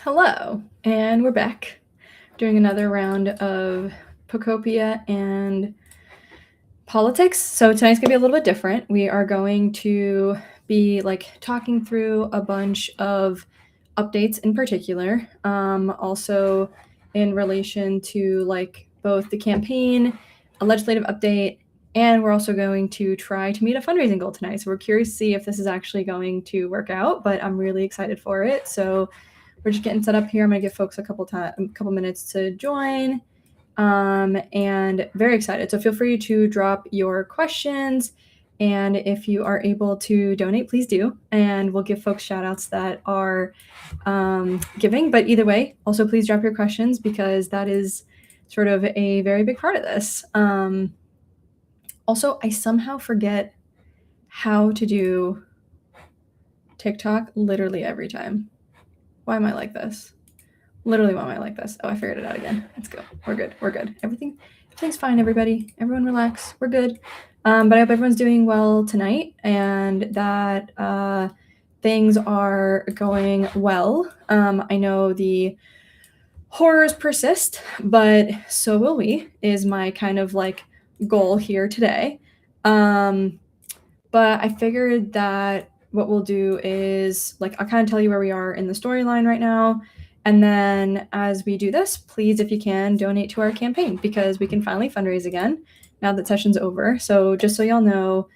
Hello, and we're back doing another round of Pokopia and politics. So tonight's gonna be a little bit different. We are going to be talking through a bunch of updates in particular, also in relation to both the campaign, a legislative update, and we're also going to try to meet a fundraising goal tonight. So we're curious to see if this is actually going to work out, but I'm really excited for it. So we're just getting set up here. I'm gonna give folks a couple minutes to join, and very excited. So feel free to drop your questions, and if you are able to donate, please do, and we'll give folks shout outs that are giving. But either way, also please drop your questions because that is sort of a very big part of this. Also, I somehow forget how to do TikTok literally every time. Why am I like this? Literally, why am I like this? Oh, I figured it out again. Let's go. We're good. We're good. Everything's fine, everybody. Everyone relax. We're good. But I hope everyone's doing well tonight and that things are going well. I know the horrors persist, but so will we, is my kind of goal here today. But I figured that what we'll do is I'll kind of tell you where we are in the storyline right now. And then as we do this, please, if you can, donate to our campaign because we can finally fundraise again now that session's over. So just so y'all know,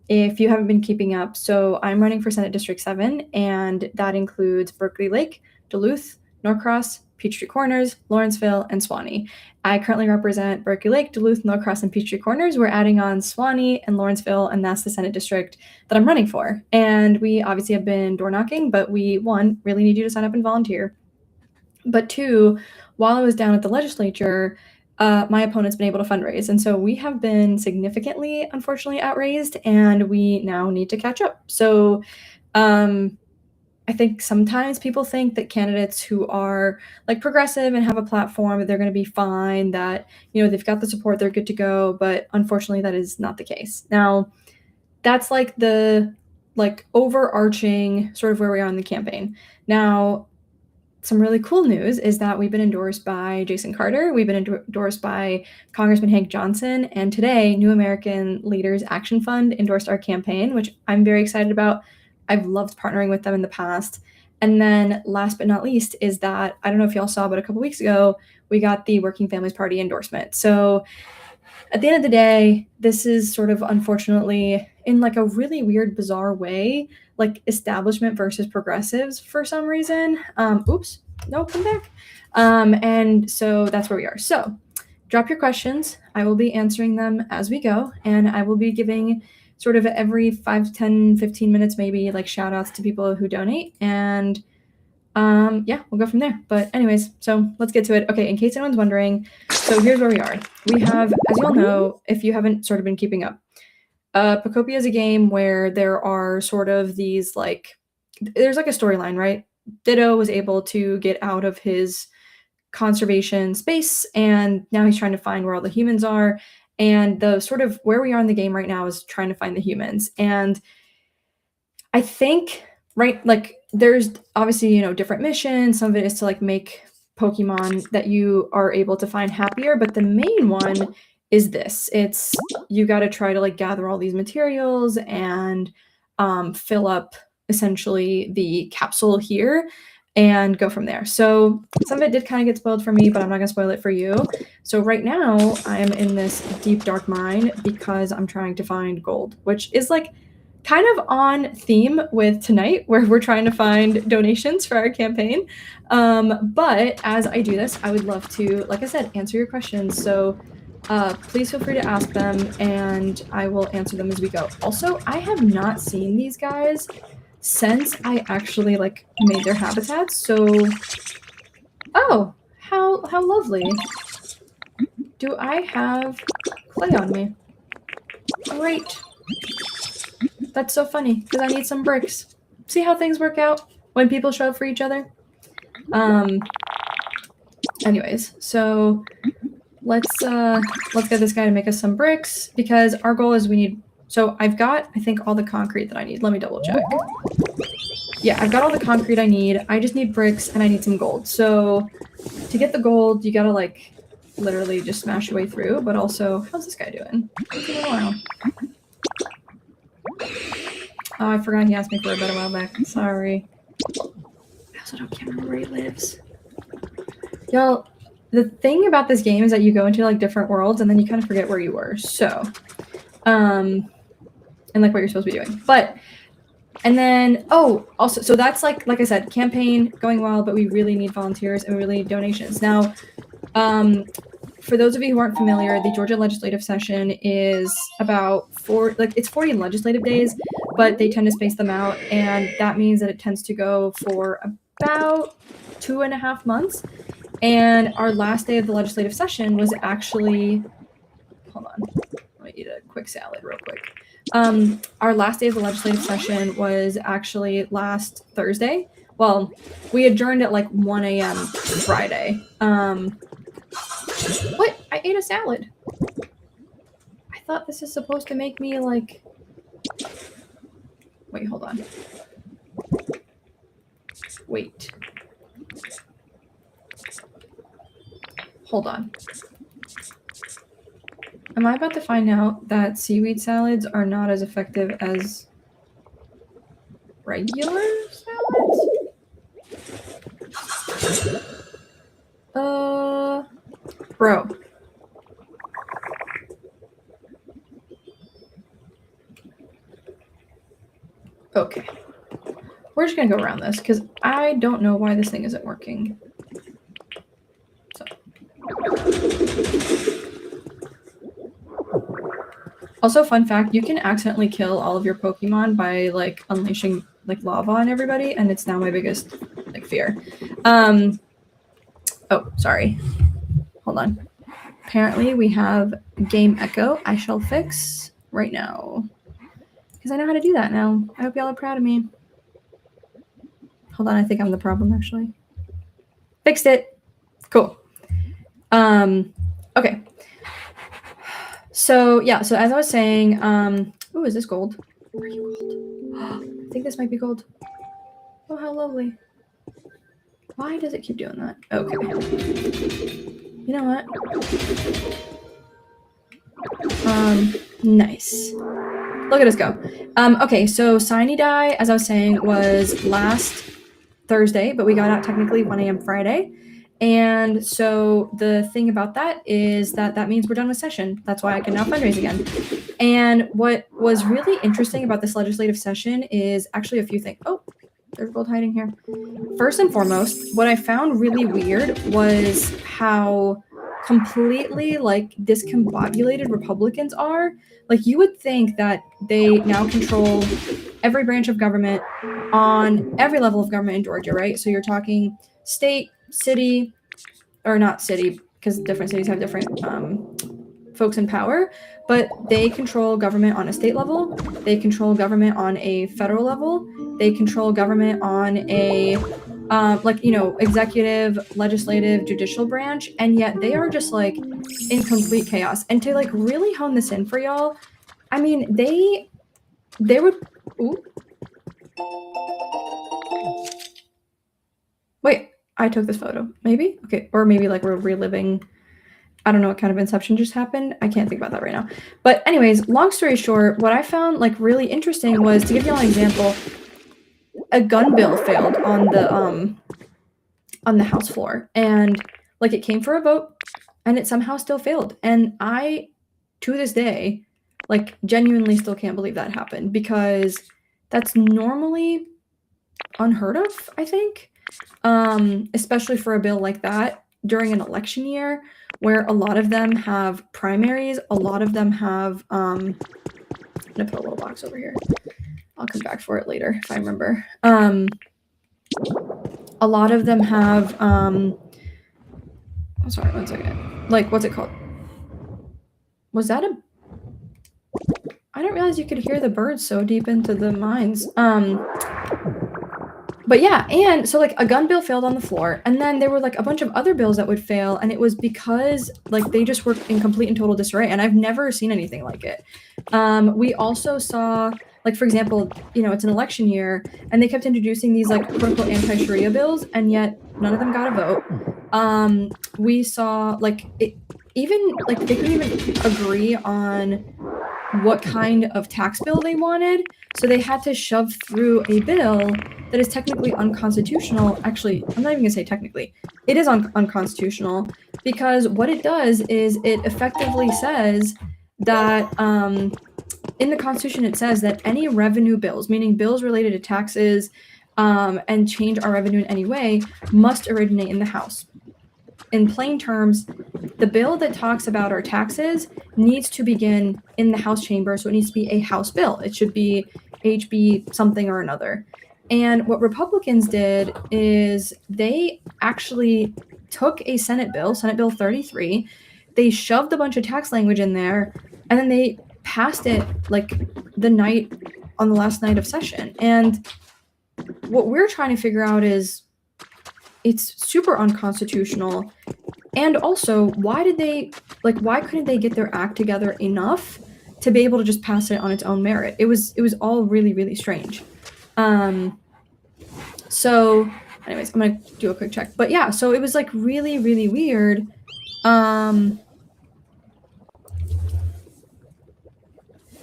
if you haven't been keeping up, so I'm running for Senate District 7, and that includes Berkeley Lake, Duluth, Norcross, Peachtree Corners, Lawrenceville, and Suwanee. I currently represent Berkeley Lake, Duluth, Norcross, and Peachtree Corners. We're adding on Suwanee and Lawrenceville, and that's the Senate district that I'm running for. And we obviously have been door knocking, but we, one, really need you to sign up and volunteer. But two, while I was down at the legislature, my opponent's been able to fundraise. And so we have been significantly, unfortunately, outraised, and we now need to catch up. So I think sometimes people think that candidates who are progressive and have a platform, they're going to be fine, that, they've got the support, they're good to go. But unfortunately, that is not the case. Now, that's the overarching sort of where we are in the campaign. Now, some really cool news is that we've been endorsed by Jason Carter. We've been endorsed by Congressman Hank Johnson. And today, New American Leaders Action Fund endorsed our campaign, which I'm very excited about. I've loved partnering with them in the past. And then last but not least is that, I don't know if y'all saw, but a couple weeks ago, we got the Working Families Party endorsement. So at the end of the day, this is sort of unfortunately in a really weird, bizarre way, establishment versus progressives for some reason. Oops, no, come back. And so that's where we are. So drop your questions. I will be answering them as we go. And I will be giving sort of every 5, 10, 15 minutes, maybe shout outs to people who donate. And yeah, we'll go from there. But anyways, so let's get to it. Okay, in case anyone's wondering, so here's where we are. We have, as you all know, if you haven't sort of been keeping up, Pokopia is a game where there are sort of these there's a storyline, right? Ditto was able to get out of his conservation space, and now he's trying to find where all the humans are. And the sort of where we are in the game right now is trying to find the humans. And I think, right, there's obviously, different missions. Some of it is to make Pokemon that you are able to find happier. But the main one is this. It's you got to try to gather all these materials and fill up essentially the capsule here and go from there. So some of it did kind of get spoiled for me, but I'm not going to spoil it for you. So right now I am in this deep, dark mine because I'm trying to find gold, which is kind of on theme with tonight, where we're trying to find donations for our campaign. But as I do this, I would love to, like I said, answer your questions. So please feel free to ask them, and I will answer them as we go. Also, I have not seen these guys since I actually made their habitats. So, oh, how lovely. Do I have clay on me? Great. That's so funny because I need some bricks. See how things work out when people show up for each other? Anyways, so let's get this guy to make us some bricks because our goal is we need. So I've got, I think, all the concrete that I need. Let me double check. yeah, I've got all the concrete I need. I just need bricks and I need some gold. So to get the gold, you gotta like literally just smash your way through. But also, how's this guy doing? It's been a while. Oh, I forgot he asked me for a bed a while back. Sorry. I also can't remember where he lives. Y'all, the thing about this game is that you go into like different worlds and then you kind of forget where you were. So, and like what you're supposed to be doing. But, and then, oh, also, so that's like I said, campaign going well, but we really need volunteers and we really need donations. Now, for those of you who aren't familiar, the Georgia legislative session is about it's 40 legislative days, but they tend to space them out. And that means that it tends to go for about 2.5 months. And our last day of the legislative session was actually, hold on, let me eat a quick salad real quick. Our last day of the legislative session was actually last Thursday. Well, we adjourned at like 1 a.m. Friday. What? I ate a salad. I thought this is supposed to make me like... Wait, hold on. Wait. Hold on. Am I about to find out that seaweed salads are not as effective as regular salads? Bro. Okay. We're just gonna go around this because I don't know why this thing isn't working. So. Also, fun fact, you can accidentally kill all of your Pokemon by like unleashing like lava on everybody, and it's now my biggest like fear. Oh, sorry. Hold on. Apparently we have game echo. I shall fix right now. Because I know how to do that now. I hope y'all are proud of me. Hold on, I think I'm the problem actually. Fixed it. Cool. Okay. So yeah, so as I was saying, oh, is this gold? Are you gold? I think this might be gold. Oh, how lovely. Why does it keep doing that? Okay. You know what? Nice. Look at us go. Okay, so Sine Die, as I was saying, was last Thursday, but we got out technically 1 a.m. Friday. And so the thing about that is that means we're done with session. That's why I can now fundraise again. And what was really interesting about this legislative session is actually a few things. Oh, there's gold hiding here. First and foremost, what I found really weird was how completely like discombobulated Republicans are. Like you would think that they now control every branch of government on every level of government in Georgia, right? So you're talking state, city, or not city, because different cities have different folks in power, but they control government on a state level, they control government on a federal level, they control government on a like, you know, executive, legislative, judicial branch, and yet they are just like in complete chaos. And to like really hone this in for y'all, I mean, they would, ooh. Wait, I took this photo, maybe? Okay, or maybe like we're reliving, I don't know what kind of inception just happened. I can't think about that right now. But anyways, long story short, what I found like really interesting was, to give y'all an example, a gun bill failed on the House floor, and like it came for a vote and it somehow still failed. And I, to this day, like genuinely still can't believe that happened, because that's normally unheard of, I think, especially for a bill like that during an election year where a lot of them have primaries, a lot of them have, I'm gonna put a little box over here. I'll come back for it later if I remember. A lot of them have, I'm sorry, 1 second. Like, what's it called? Was that a, I didn't realize you could hear the birds so deep into the mines. But yeah, and so like a gun bill failed on the floor, and then there were like a bunch of other bills that would fail, and it was because like they just were in complete and total disarray, and I've never seen anything like it. We also saw Like, for example, it's an election year, and they kept introducing these like quote unquote anti-Sharia bills, and yet none of them got a vote. We saw like even like they couldn't even agree on what kind of tax bill they wanted, so they had to shove through a bill that is technically unconstitutional. Actually, I'm not even gonna say technically. It is unconstitutional, because what it does is it effectively says that in the Constitution it says that any revenue bills, meaning bills related to taxes and change our revenue in any way, must originate in the House. In plain terms, the bill that talks about our taxes needs to begin in the House chamber, so it needs to be a House bill. It should be HB something or another. And what Republicans did is they actually took a Senate Bill 33, they shoved a bunch of tax language in there, and then they passed it like on the last night of session. And what we're trying to figure out is it's super unconstitutional. And also, why couldn't they get their act together enough to be able to just pass it on its own merit? It was all really, really strange. So anyways, I'm gonna do a quick check. But yeah, so it was like really, really weird.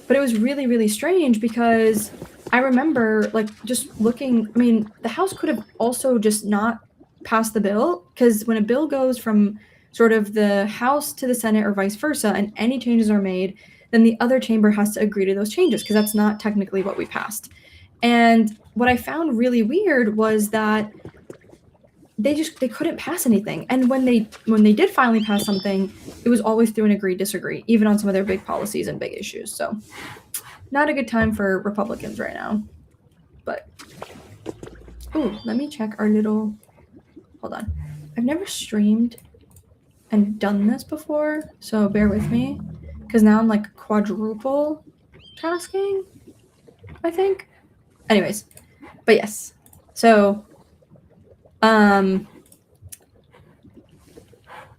But it was really, really strange, because I remember like just looking, I mean, the House could have also just not passed the bill, because when a bill goes from sort of the House to the Senate or vice versa, and any changes are made, then the other chamber has to agree to those changes, because that's not technically what we passed. And what I found really weird was that they couldn't pass anything. And when they did finally pass something, it was always through an agree disagree, even on some of their big policies and big issues. So not a good time for Republicans right now. But let me check our little, hold on. I've never streamed and done this before, so bear with me, because now I'm like quadruple tasking, I think. Anyways, but yes. So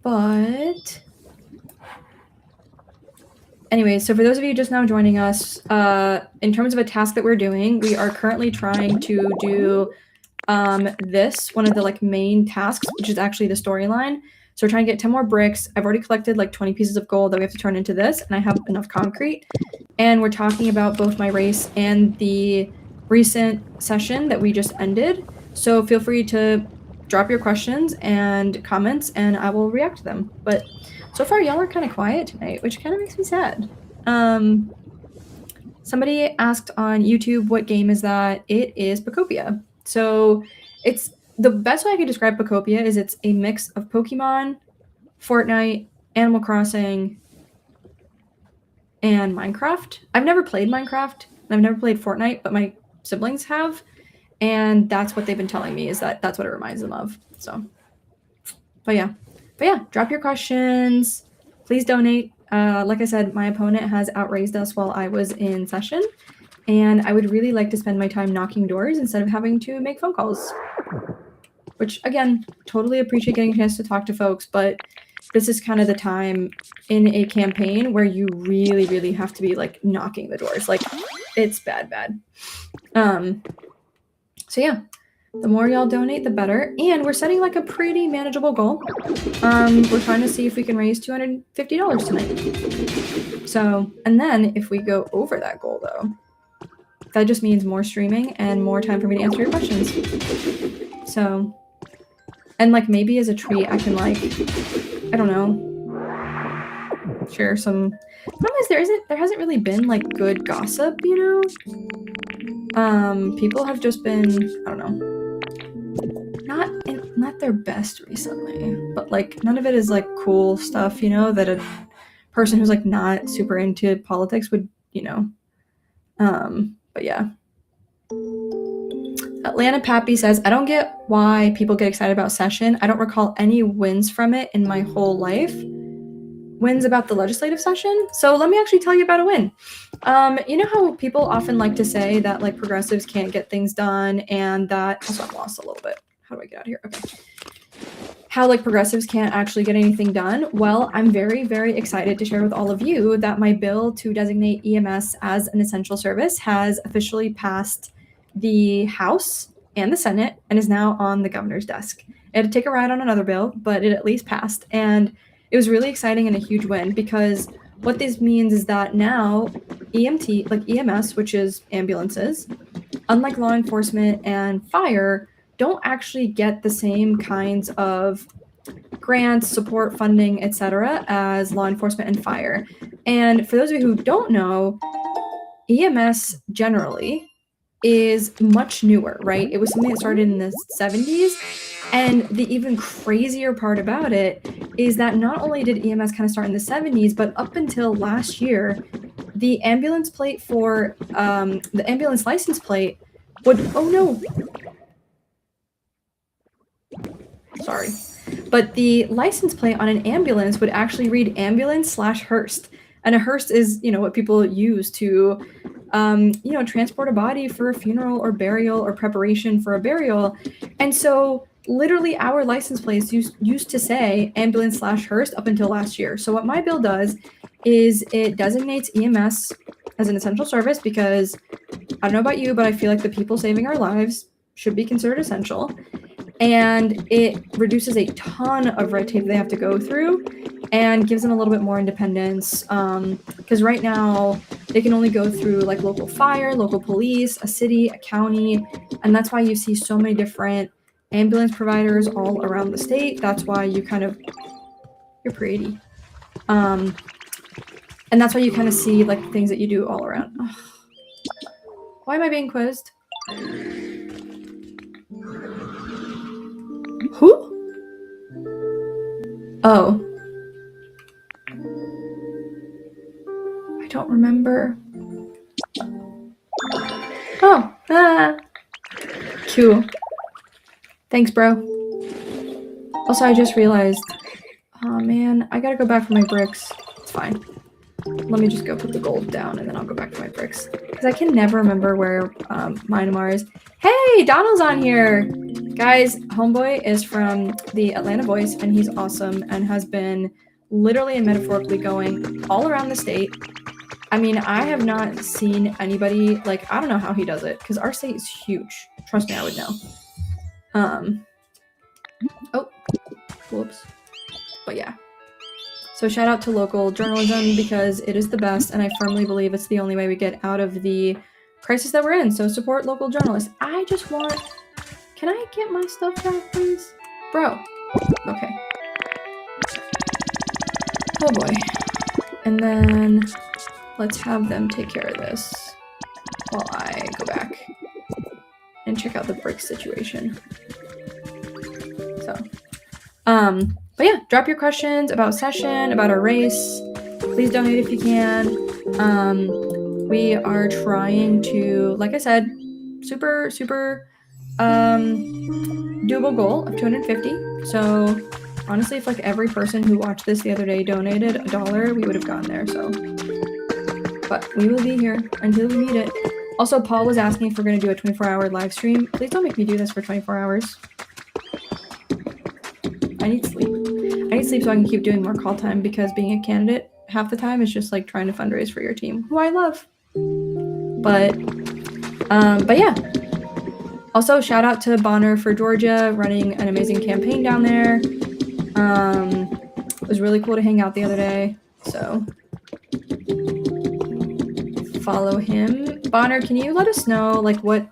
but anyway, so for those of you just now joining us, in terms of a task that we're doing, we are currently trying to do this, one of the like main tasks, which is actually the storyline. So we're trying to get 10 more bricks. I've already collected like 20 pieces of gold that we have to turn into this, and I have enough concrete. And we're talking about both my race and the recent session that we just ended. So feel free to drop your questions and comments, and I will react to them. But so far, y'all are kind of quiet tonight, which kind of makes me sad. Somebody asked on YouTube, what game is that? It is Pokopia. So it's the best way I could describe Pokopia is it's a mix of Pokemon, Fortnite, Animal Crossing, and Minecraft. I've never played Minecraft, and I've never played Fortnite, but my siblings have, and that's what they've been telling me, is that that's what it reminds them of. So, but yeah, drop your questions. Please donate. Like I said, my opponent has outraised us while I was in session, and I would really like to spend my time knocking doors instead of having to make phone calls. Which, again, totally appreciate getting a chance to talk to folks, but this is kind of the time in a campaign where you really, really have to be, like, knocking the doors. Like, it's bad. So, yeah. The more y'all donate, the better. And we're setting, like, a pretty manageable goal. We're trying to see if we can raise $250 tonight. So, and then if we go over that goal, though, that just means more streaming and more time for me to answer your questions. So, and like maybe as a treat, I can like, I don't know, share some. Problem is there hasn't really been like good gossip, you know. People have just been, I don't know, not their best recently, but like none of it is like cool stuff, you know, that a person who's like not super into politics would, you know. But yeah. Atlanta Pappy says, I don't get why people get excited about session. I don't recall any wins from it in my whole life. Wins about the legislative session? So let me actually tell you about a win. You know how people often like to say that like progressives can't get things done, and that, also I lost a little bit. How do I get out of here? Okay. how like progressives can't actually get anything done. Well, I'm very, very excited to share with all of you that my bill to designate EMS as an essential service has officially passed the House and the Senate and is now on the governor's desk. It had to take a ride on another bill, but it at least passed. And it was really exciting and a huge win, because what this means is that now EMT, like EMS, which is ambulances, unlike law enforcement and fire, don't actually get the same kinds of grants, support, funding, etc. as law enforcement and fire. And for those of you who don't know, EMS generally is much newer, right? It was something that started in the 70s. And the even crazier part about it is that not only did EMS kind of start in the 70s, but up until last year, the ambulance plate for the ambulance license plate would, oh no, sorry. But the license plate on an ambulance would actually read ambulance/hearse. And a hearse is, what people use to, transport a body for a funeral or burial or preparation for a burial. And so literally our license plates used to say ambulance/hearse up until last year. So what my bill does is it designates EMS as an essential service, because I don't know about you, but I feel like the people saving our lives should be considered essential. And it reduces a ton of red tape they have to go through and gives them a little bit more independence. Because right now they can only go through like local fire, local police, a city, a county. And that's why you see so many different ambulance providers all around the state. That's why you you're pretty. And that's why you kind of see like things that you do all around. Ugh. Why am I being quizzed? Who? Oh. I don't remember. Oh. Cool. Thanks, bro. Also, I just realized, oh man, I gotta go back for my bricks. It's fine. Let me just go put the gold down and then I'll go back to my bricks. Because I can never remember where Myanmar is. Hey, Donald's on here! Guys, homeboy is from the Atlanta Voice, and he's awesome and has been literally and metaphorically going all around the state. I mean, I have not seen anybody, like, I don't know how he does it, because our state is huge. Trust me, I would know. Oh, whoops. But yeah. So shout out to local journalism, because it is the best, and I firmly believe it's the only way we get out of the crisis that we're in. So support local journalists. I just want... Can I get my stuff back, please? Bro. Okay. Oh boy. And then let's have them take care of this while I go back and check out the brick situation. So, but yeah, drop your questions about session, about our race. Please donate if you can. We are trying to, like I said, super doable goal of 250. So honestly, if like every person who watched this the other day donated $1, we would have gotten there. So, but we will be here until we meet it. Also, Paul was asking if we're going to do a 24-hour live stream. Please don't make me do this for 24 hours. I need sleep. I need sleep so I can keep doing more call time, because being a candidate half the time is just like trying to fundraise for your team, who I love. But yeah. Also, shout out to Bonner for Georgia, running an amazing campaign down there. It was really cool to hang out the other day. So follow him. Bonner, can you let us know like what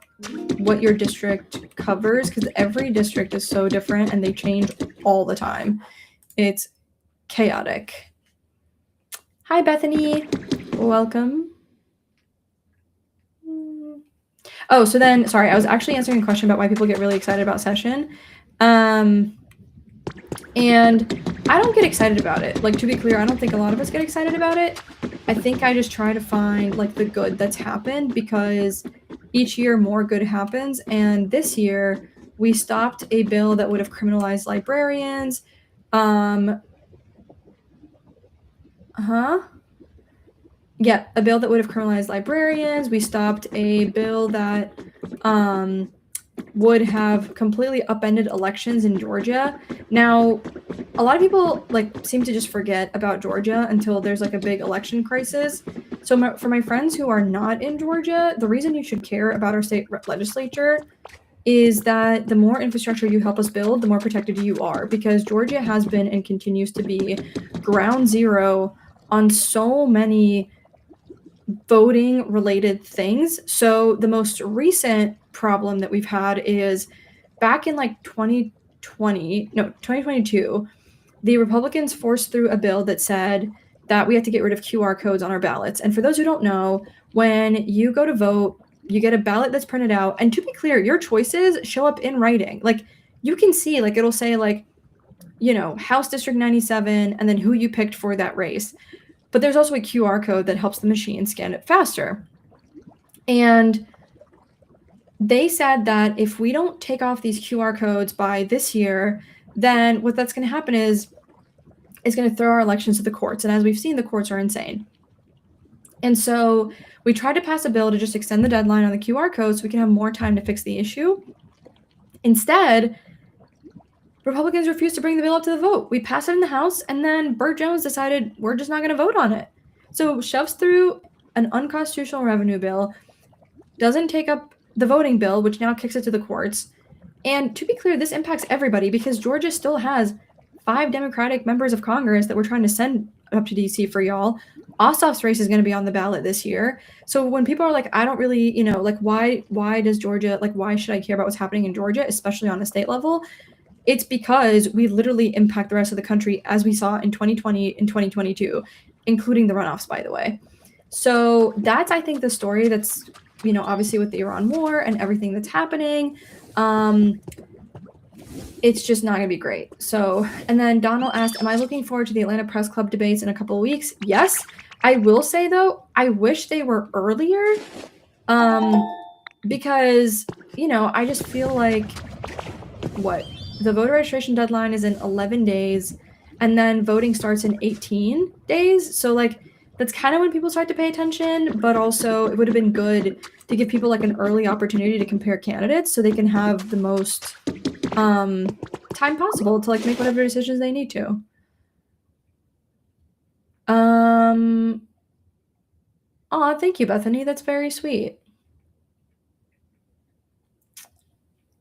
your district covers? Because every district is so different and they change all the time. It's chaotic. Hi, Bethany. Welcome. Oh, so then, sorry, I was actually answering a question about why people get really excited about session. And I don't get excited about it. Like, to be clear, I don't think a lot of us get excited about it. I think I just try to find, like, the good that's happened, because each year more good happens. And this year, we stopped a bill that would have criminalized librarians. Yeah, a bill that would have criminalized librarians. We stopped a bill that would have completely upended elections in Georgia. Now, a lot of people like seem to just forget about Georgia until there's like a big election crisis. So for my friends who are not in Georgia, the reason you should care about our state legislature is that the more infrastructure you help us build, the more protected you are, because Georgia has been and continues to be ground zero on so many voting related things. So the most recent problem that we've had is back in like 2022, the Republicans forced through a bill that said that we have to get rid of QR codes on our ballots. And for those who don't know, when you go to vote, you get a ballot that's printed out. And to be clear, your choices show up in writing. Like you can see, like it'll say like, you know, House District 97 and then who you picked for that race. But there's also a QR code that helps the machine scan it faster. And they said that if we don't take off these QR codes by this year, then what that's going to happen is it's going to throw our elections to the courts. And as we've seen, the courts are insane. And so we tried to pass a bill to just extend the deadline on the QR code so we can have more time to fix the issue. Instead, Republicans refused to bring the bill up to the vote. We passed it in the House, and then Burt Jones decided we're just not going to vote on it. So shoves through an unconstitutional revenue bill, doesn't take up the voting bill, which now kicks it to the courts. And to be clear, this impacts everybody because Georgia still has 5 Democratic members of Congress that we're trying to send up to DC for y'all. Ossoff's race is going to be on the ballot this year. So when people are like, I don't really, you know, like why does Georgia, like why should I care about what's happening in Georgia, especially on a state level? It's because we literally impact the rest of the country as we saw in 2020 and 2022, including the runoffs, by the way. So that's, I think, the story that's, you know, obviously with the Iran war and everything that's happening. It's just not going to be great. So, and then Donald asked, am I looking forward to the Atlanta Press Club debates in a couple of weeks? Yes. I will say, though, I wish they were earlier because, you know, I just feel like the voter registration deadline is in 11 days and then voting starts in 18 days. So, like, that's kind of when people start to pay attention, but also it would have been good to give people like an early opportunity to compare candidates so they can have the most time possible to like make whatever decisions they need to. Aw, thank you, Bethany. That's very sweet.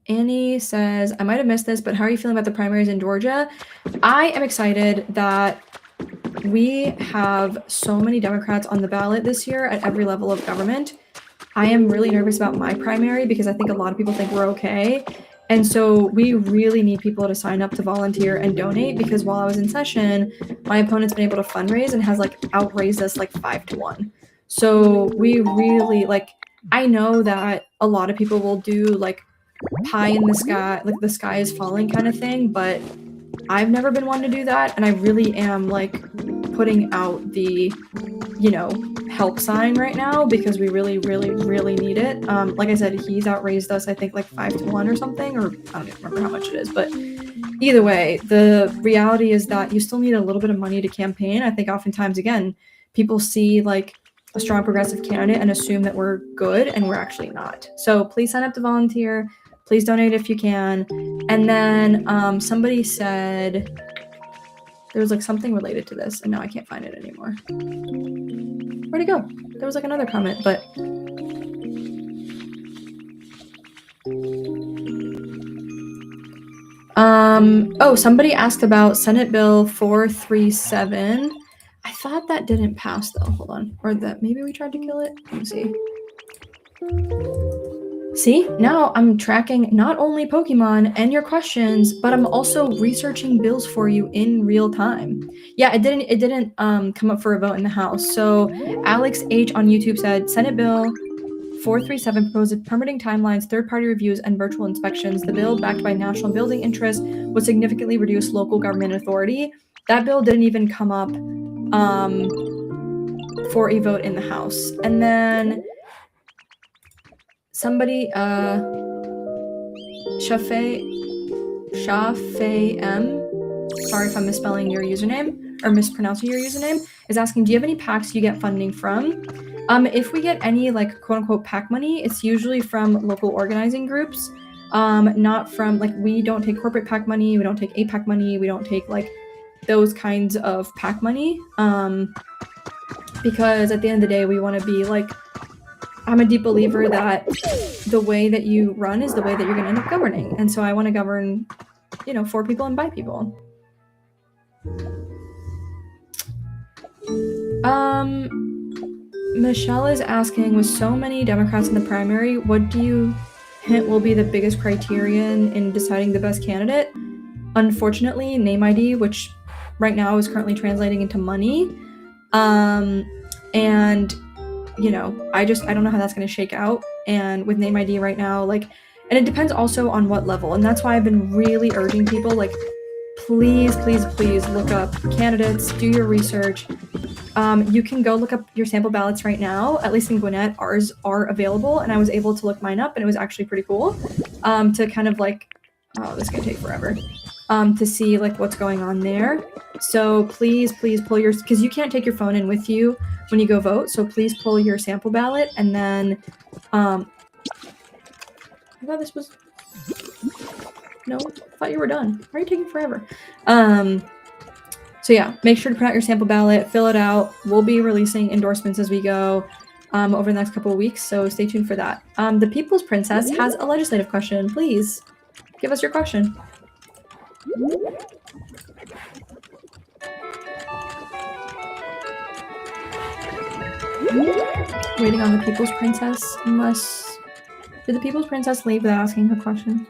Annie says, I might have missed this, but how are you feeling about the primaries in Georgia? I am excited that we have so many Democrats on the ballot this year at every level of government. I am really nervous about my primary because I think a lot of people think we're okay. And so we really need people to sign up to volunteer and donate because while I was in session, my opponent's been able to fundraise and has like outraised us like 5-1. So we really like, I know that a lot of people will do like pie in the sky, like the sky is falling kind of thing, but I've never been one to do that. And I really am like putting out the, you know, help sign right now because we really, really, really need it. Like I said, he's outraised us, I think like 5-1 or something, or I don't even remember how much it is, but either way, the reality is that you still need a little bit of money to campaign. I think oftentimes, again, people see like a strong progressive candidate and assume that we're good and we're actually not. So please sign up to volunteer. Please donate if you can. And then somebody said there was like something related to this and now I can't find it anymore. Where'd it go? There was like another comment, but oh, somebody asked about Senate Bill 437. I thought that didn't pass though. Hold on. Or that maybe we tried to kill it. Let me see. See, now I'm tracking not only Pokemon and your questions, but I'm also researching bills for you in real time. Yeah, it didn't come up for a vote in the House. So Alex H on YouTube said Senate Bill 437 proposes permitting timelines, third-party reviews, and virtual inspections. The bill, backed by national building interest, would significantly reduce local government authority. That bill didn't even come up for a vote in the House. And then somebody, Shafe M, sorry if I'm misspelling your username or mispronouncing your username, is asking, do you have any PACs you get funding from? If we get any like quote unquote PAC money, it's usually from local organizing groups. not from like, we don't take corporate PAC money, we don't take APAC money, we don't take like those kinds of PAC money, because at the end of the day, we want to be like, I'm a deep believer that the way that you run is the way that you're going to end up governing. And so I want to govern, you know, for people and by people. Michelle is asking, with so many Democrats in the primary, what do you hint will be the biggest criterion in deciding the best candidate? Unfortunately, name ID, which right now is currently translating into money. And you know, I don't know how that's going to shake out. And with name ID right now, like, and it depends also on what level. And that's why I've been really urging people, like, please, please, please look up candidates, do your research. You can go look up your sample ballots right now. At least in Gwinnett, ours are available, and I was able to look mine up, and it was actually pretty cool to kind of like, oh, this is going to take forever, to see like what's going on there. So please, please pull your, because you can't take your phone in with you when you go vote. So please pull your sample ballot, and then, I thought this was, no, I thought you were done. Why are you taking forever? So yeah, make sure to print out your sample ballot, fill it out. We'll be releasing endorsements as we go over the next couple of weeks, so stay tuned for that. The People's Princess has a legislative question. Please give us your question. Waiting on the People's Princess, unless... Did the People's Princess leave without asking her question?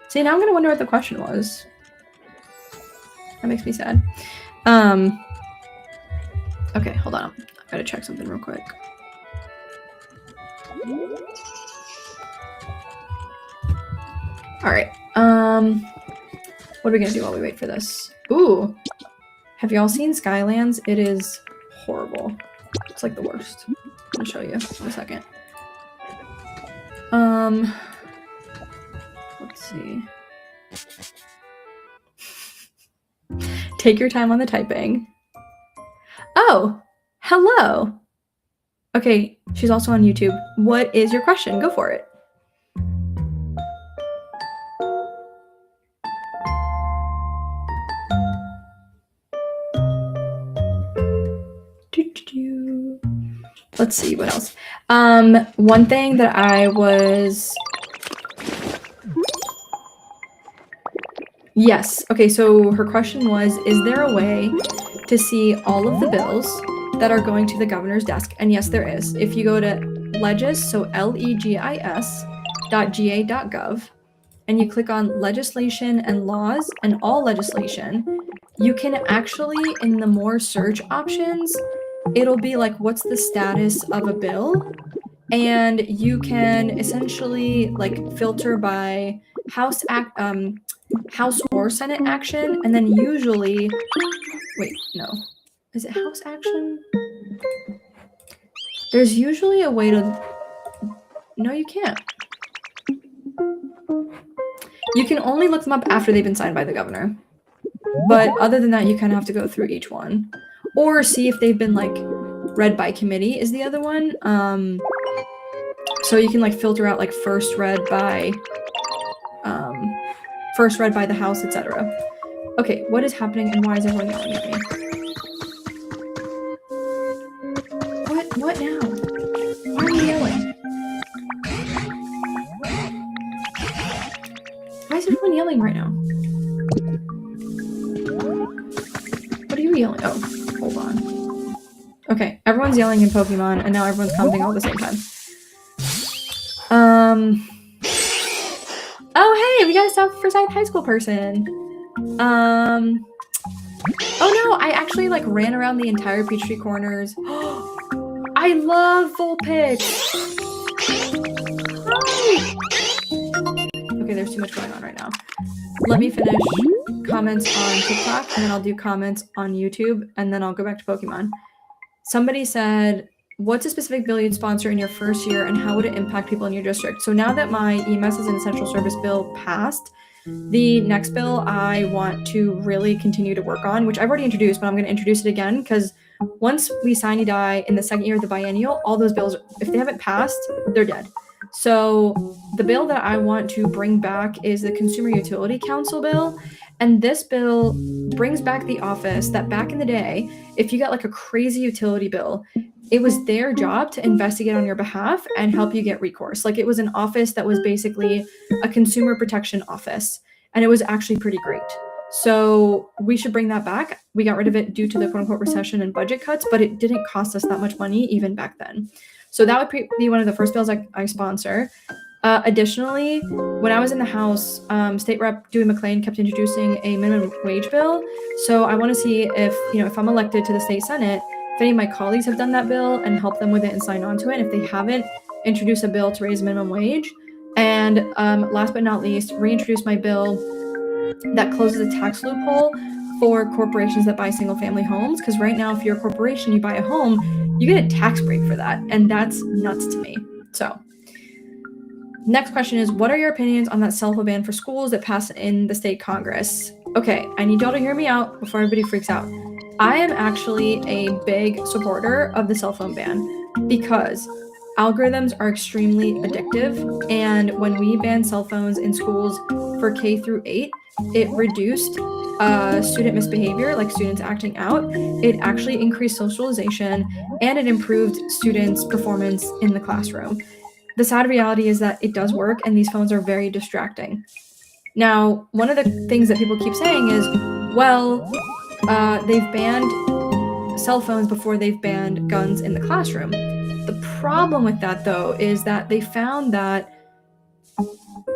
See, now I'm gonna wonder what the question was. That makes me sad. Okay, hold on. I gotta check something real quick. Alright, what are we gonna do while we wait for this? Ooh! Have y'all seen Skylands? It is horrible. It's like the worst. I'm gonna show you in a second. Let's see. Take your time on the typing. Oh, hello. Okay, she's also on YouTube. What is your question? Go for it. Let's see, what else? One thing that I was... Yes. Okay, so her question was, is there a way to see all of the bills that are going to the governor's desk? And yes, there is. If you go to legis, so legis.ga.gov, and you click on legislation and laws and all legislation, you can actually, in the more search options, it'll be like, what's the status of a bill? And you can essentially like filter by House or Senate action, and then usually, wait, no, is it House action? There's usually a way to, no, you can't. You can only look them up after they've been signed by the governor. But other than that, you kind of have to go through each one. Or see if they've been like read by committee is the other one. So you can like filter out like first read by the House, etc. Okay, what is happening and why is everyone yelling at me? What now? Why are you yelling? Why is everyone yelling right now? What are you yelling? Oh, hold on. Okay, everyone's yelling in Pokemon, and now everyone's commenting all at the same time. Oh, hey, we got a South Forsyth High School person. Oh no, I actually like ran around the entire Peachtree Corners. I love Vulpix. Hi. Okay, there's too much going on right now. Let me finish comments on TikTok, and then I'll do comments on YouTube, and then I'll go back to Pokemon. Somebody said, what's a specific bill you'd sponsor in your first year, and how would it impact people in your district? So now that my EMS as an essential service bill passed, the next bill I want to really continue to work on, which I've already introduced, but I'm going to introduce it again, because once we sine die in the second year of the biennial, all those bills, if they haven't passed, they're dead. So the bill that I want to bring back is the Consumer Utility Council bill. And this bill brings back the office that back in the day, if you got like a crazy utility bill, it was their job to investigate on your behalf and help you get recourse. Like it was an office that was basically a consumer protection office. And it was actually pretty great. So we should bring that back. We got rid of it due to the quote unquote recession and budget cuts, but it didn't cost us that much money even back then. So that would be one of the first bills I sponsor. Additionally, when I was in the House, State Rep Dewey McClain kept introducing a minimum wage bill. So I want to see if I'm elected to the state Senate, if any of my colleagues have done that bill and helped them with it and signed on to it. And if they haven't, introduce a bill to raise minimum wage. And last but not least, reintroduce my bill that closes a tax loophole for corporations that buy single family homes. Because right now, if you're a corporation, you buy a home, you get a tax break for that. And that's nuts to me. So next question is, what are your opinions on that cell phone ban for schools that passed in the state Congress? Okay, I need y'all to hear me out before everybody freaks out. I am actually a big supporter of the cell phone ban because algorithms are extremely addictive. And when we banned cell phones in schools for K through 8, it reduced student misbehavior, like students acting out. It actually increased socialization and it improved students' performance in the classroom. The sad reality is that it does work and these phones are very distracting. Now, one of the things that people keep saying is, well, they've banned cell phones before they've banned guns in the classroom. The problem with that, though, is that they found that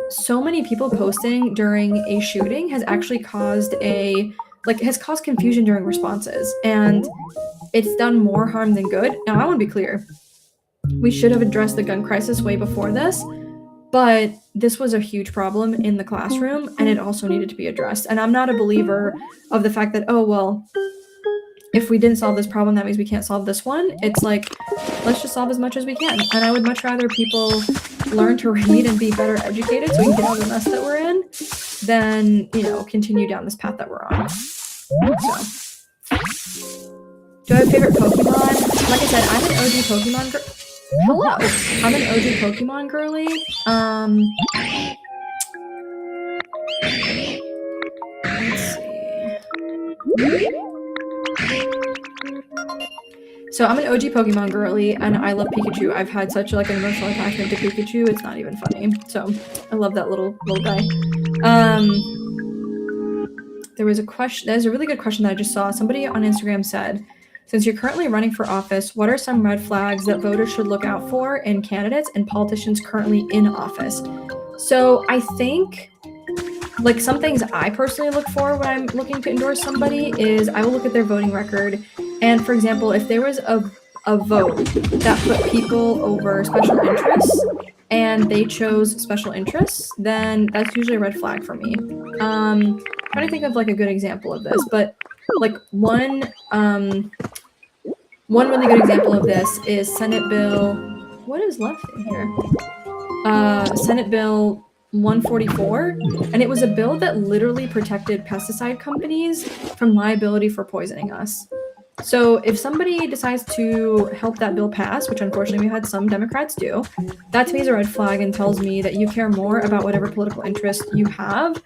so many people posting during a shooting has actually caused confusion during responses, and it's done more harm than good. Now, I want to be clear. We should have addressed the gun crisis way before this, but this was a huge problem in the classroom, and it also needed to be addressed. And I'm not a believer of the fact that, oh, well, if we didn't solve this problem, that means we can't solve this one. It's like, let's just solve as much as we can. And I would much rather people learn to read and be better educated so we can get out of the mess that we're in than, continue down this path that we're on. So, do I have a favorite Pokemon? Like I said, I'm an OG Pokemon girl. Hello! I'm an OG Pokemon girly. Let's see. So I'm an OG Pokemon girly, and I love Pikachu. I've had such an emotional attachment to Pikachu, it's not even funny. So I love that little guy. There's a really good question that I just saw. Somebody on Instagram said, since you're currently running for office, what are some red flags that voters should look out for in candidates and politicians currently in office? So I think, some things I personally look for when I'm looking to endorse somebody is I will look at their voting record. And for example, if there was a vote that put people over special interests and they chose special interests, then that's usually a red flag for me. I'm trying to think of a good example of this, but one really good example of this is Senate Bill, what is left in here? Senate Bill 144, and it was a bill that literally protected pesticide companies from liability for poisoning us. So if somebody decides to help that bill pass, which unfortunately we had some Democrats do, that to me is a red flag and tells me that you care more about whatever political interest you have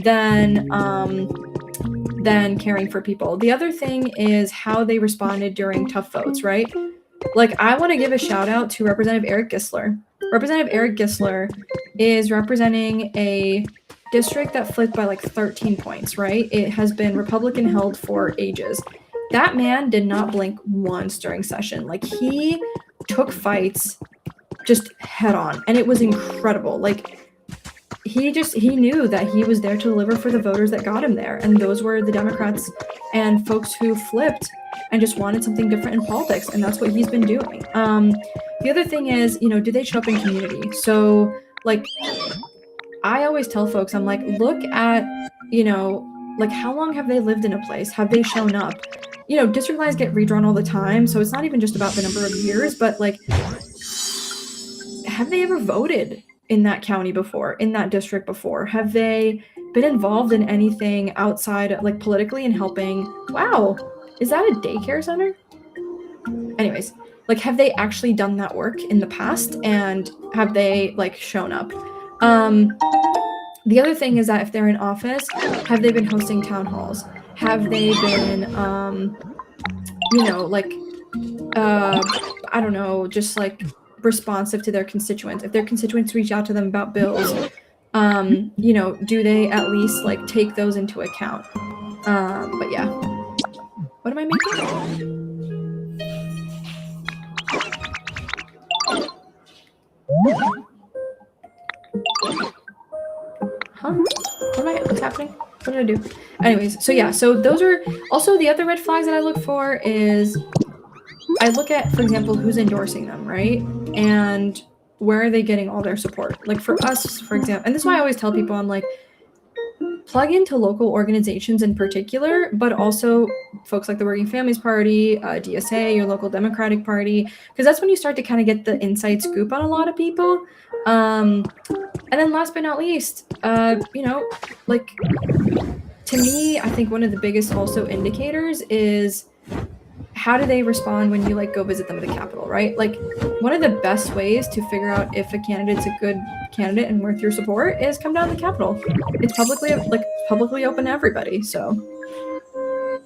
than caring for people. The other thing is how they responded during tough votes, right? I want to give a shout out to Representative Eric Gissler. Representative Eric Gissler is representing a district that flipped by 13 points, right? It has been Republican held for ages. That man did not blink once during session. He took fights just head on, and it was incredible. He knew that he was there to deliver for the voters that got him there, and those were the Democrats and folks who flipped and just wanted something different in politics, and that's what he's been doing. The other thing is, do they show up in community? So, I always tell folks, I'm look at, how long have they lived in a place? Have they shown up? District lines get redrawn all the time, so it's not even just about the number of years, but have they ever voted in that county before, in that district before? Have they been involved in anything outside, politically and helping? Wow, is that a daycare center? Anyways, Like, have they actually done that work in the past, and have they like shown up? The other thing is that if they're in office, have they been hosting town halls? Have they been, you know, like, I don't know, just like responsive to their constituents? If their constituents reach out to them about bills, you know, do they at least like take those into account? But yeah. What am I making? Huh? What's happening? What did I do? Anyways, so yeah, so those are also the other red flags that I look for is I look at, for example, who's endorsing them, right? And where are they getting all their support? Like for us, for example, and this is why I always tell people, I'm like, plug into local organizations in particular, but also folks like the Working Families Party, DSA, your local Democratic Party, because that's when you start to kind of get the inside scoop on a lot of people. And then last but not least, you know, like to me, I think one of the biggest also indicators is how do they respond when you like go visit them at the Capitol, right? Like one of the best ways to figure out if a candidate's a good candidate and worth your support is come down to the Capitol. It's publicly open to everybody. So,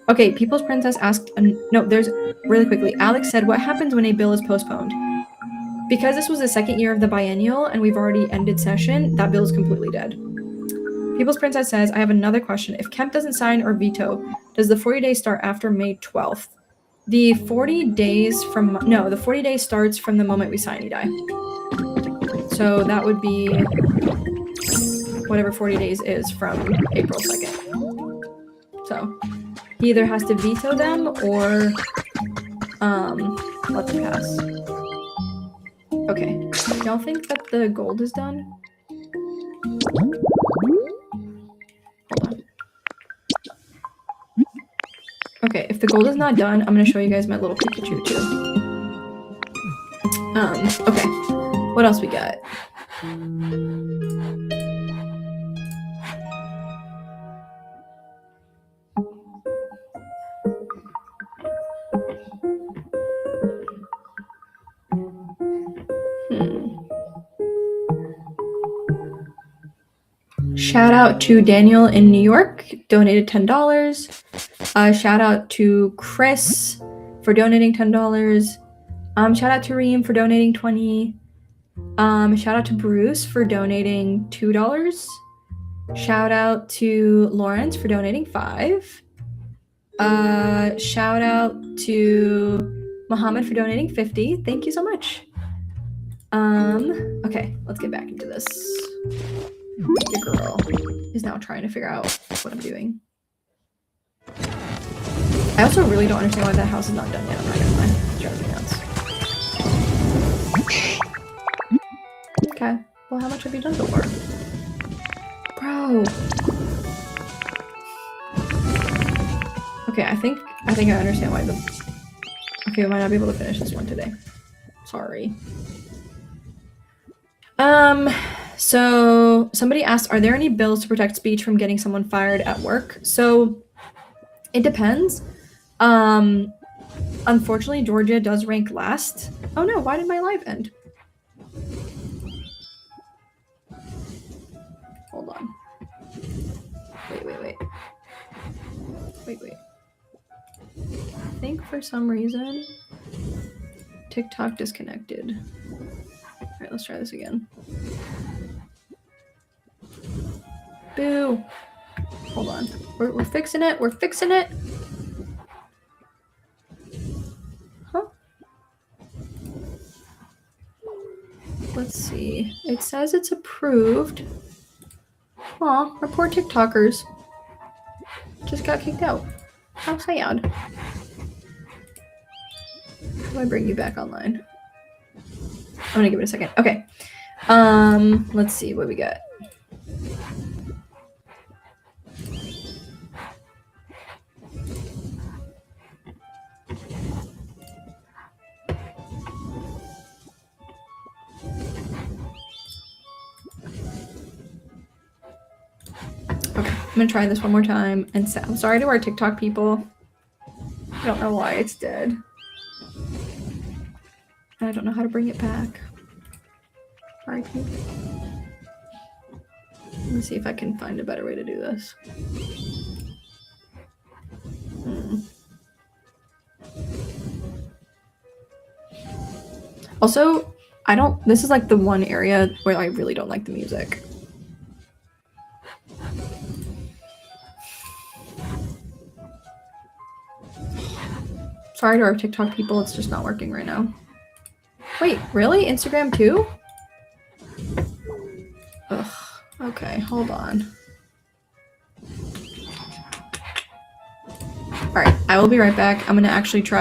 okay, People's Princess asked. No, there's really quickly. Alex said, "What happens when a bill is postponed?" Because this was the second year of the biennial and we've already ended session, that bill is completely dead. People's Princess says, "I have another question. If Kemp doesn't sign or veto, does the 40 days start after May 12th?" The 40 days starts from the moment we sign die. So that would be whatever 40 days is from April 2nd. So he either has to veto them or let them pass. Okay, y'all think that the gold is done? Hold on. Okay, if the gold is not done, I'm gonna show you guys my little Pikachu too. Okay, what else we got? Shout out to Daniel in New York, donated $10. Shout out to Chris for donating $10. Shout out to Reem for donating $20. Shout out to Bruce for donating $2. Shout out to Lawrence for donating $5. Shout out to Muhammad for donating $50. Thank you so much. Okay, let's get back into this. Your girl is now trying to figure out what I'm doing. I also really don't understand why that house is not done yet. I'm not gonna lie. It drives me nuts. Okay. Well, how much have you done so far? Bro. Okay, I think I understand why Okay, we might not be able to finish this one today. Sorry. So somebody asked, are there any bills to protect speech from getting someone fired at work? So it depends. Unfortunately, Georgia does rank last. Oh no, why did my live end? Hold on. Wait. I think for some reason, TikTok disconnected. All right, let's try this again. Boo. Hold on. We're fixing it. We're fixing it. Huh? Let's see. It says it's approved. Aw, our poor TikTokers just got kicked out. How sad. How do I bring you back online? I'm gonna give it a second. Okay. Let's see what we got. Okay, I'm gonna try this one more time. And I'm sorry to our TikTok people. I don't know why it's dead. And I don't know how to bring it back. Alright. Let me see if I can find a better way to do this. Also, this is like the one area where I really don't like the music. Sorry to our TikTok people, it's just not working right now. Wait, really? Instagram too? Ugh, okay, hold on. Alright, I will be right back. I'm gonna actually try